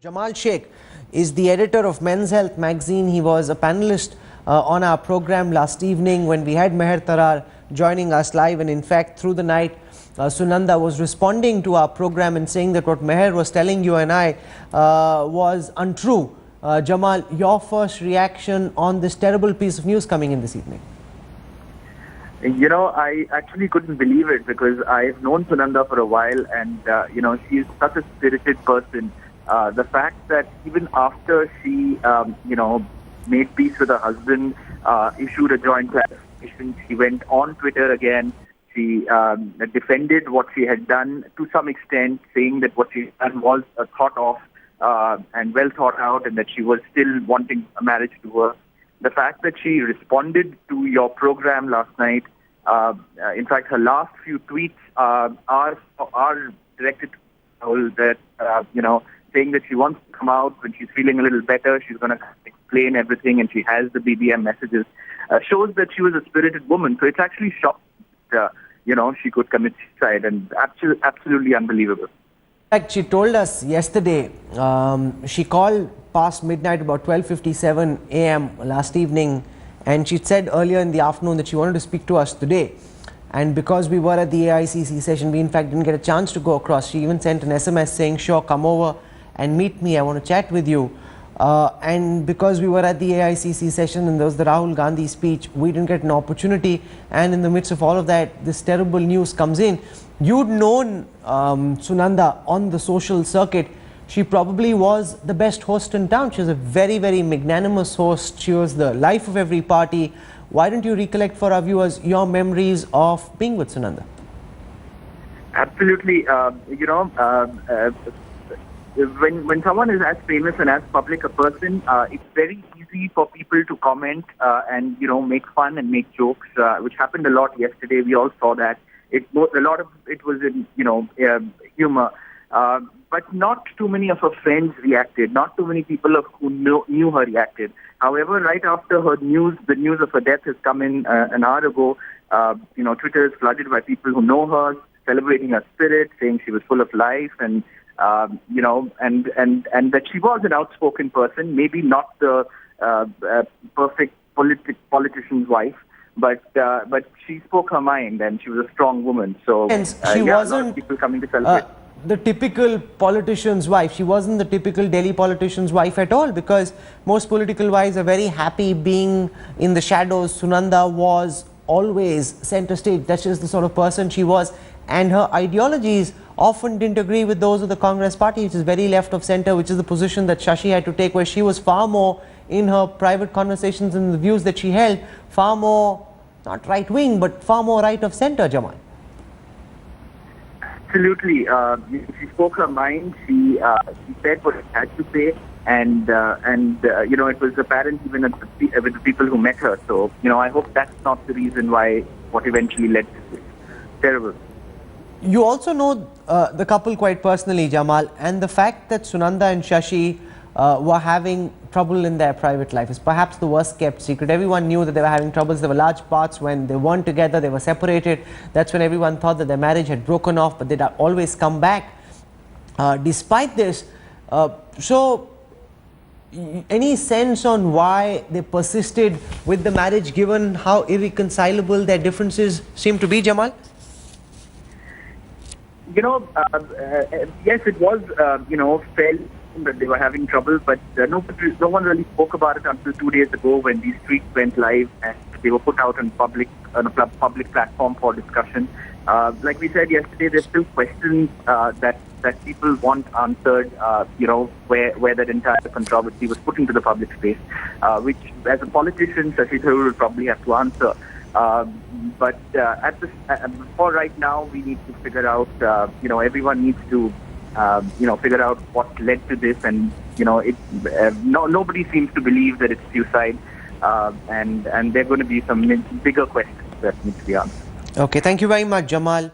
Jamal Shaikh is the editor of Men's Health magazine. He was a panelist on our program last evening when we had Meher Tarar joining us live, and in fact through the night Sunanda was responding to our program and saying that what Meher was telling you and I was untrue. Jamal, your first reaction on this terrible piece of news coming in this evening? You know, I actually couldn't believe it because I've known Sunanda for a while, and you know, she's such a spirited person. The fact that even after she, you know, made peace with her husband, issued a joint clarification, she went on Twitter again. She defended what she had done to some extent, saying that what she had done was thought of and well thought out, and that she was still wanting a marriage to work. The fact that she responded to your program last night, in fact, her last few tweets are directed to Rahul, that, you know, saying that she wants to come out when she's feeling a little better, she's going to explain everything, and she has the BBM messages, shows that she was a spirited woman. So it's actually shocking that, you know, she could commit suicide, and absolutely unbelievable. In fact, she told us yesterday, she called past midnight, about 12:57 a.m. last evening, and she said earlier in the afternoon that she wanted to speak to us today. And because we were at the AICC session, we in fact didn't get a chance to go across. She even sent an SMS saying, "Sure, come over and meet me, I want to chat with you." And because we were at the AICC session and there was the Rahul Gandhi speech, we didn't get an opportunity, and in the midst of all of that, this terrible news comes in. You'd known Sunanda on the social circuit. She probably was the best host in town. She was a very, very magnanimous host. She was the life of every party. Why don't you recollect for our viewers your memories of being with Sunanda? Absolutely. You know, when someone is as famous and as public a person, it's very easy for people to comment and, you know, make fun and make jokes, which happened a lot yesterday. We all saw that. A lot of it was in, you know, humor. But not too many of her friends reacted. Not too many people who knew her reacted. However, right after the news of her death has come in an hour ago, you know, Twitter is flooded by people who know her, celebrating her spirit, saying she was full of life, and you know, and that she was an outspoken person, maybe not the perfect politician's wife, but she spoke her mind, and she was a strong woman. So she yeah, wasn't a lot of people coming to celebrate. The typical politician's wife. She wasn't the typical Delhi politician's wife at all, because most political wives are very happy being in the shadows. Sunanda was always center stage. That's just the sort of person she was, and her ideologies often didn't agree with those of the Congress party, which is very left of center, which is the position that Shashi had to take, where she was far more, in her private conversations and the views that she held, far more, not right wing, but far more right of center, Jamal. Absolutely. She spoke her mind. She said what she had to say, and you know, it was apparent even with the people who met her. So, you know, I hope that's not the reason why what eventually led to this. Terrible. You also know the couple quite personally, Jamal, and the fact that Sunanda and Shashi were having trouble in their private life is perhaps the worst kept secret. Everyone knew that they were having troubles. There were large parts when they weren't together, they were separated. That's when everyone thought that their marriage had broken off, but they'd always come back despite this. So any sense on why they persisted with the marriage, given how irreconcilable their differences seem to be, Jamal? You know, yes, it was, you know, fairly that they were having trouble, but no one really spoke about it until 2 days ago when these tweets went live and they were put out on a public platform for discussion. Like we said yesterday, there's still questions that people want answered, you know, where that entire controversy was put into the public space, which as a politician, Shashi Tharoor will probably have to answer. But for right now, we need to figure out, you know, everyone needs to, you know, figure out what led to this, and, you know, nobody seems to believe that it's suicide, and there are going to be some bigger questions that need to be answered. Okay, thank you very much, Jamal.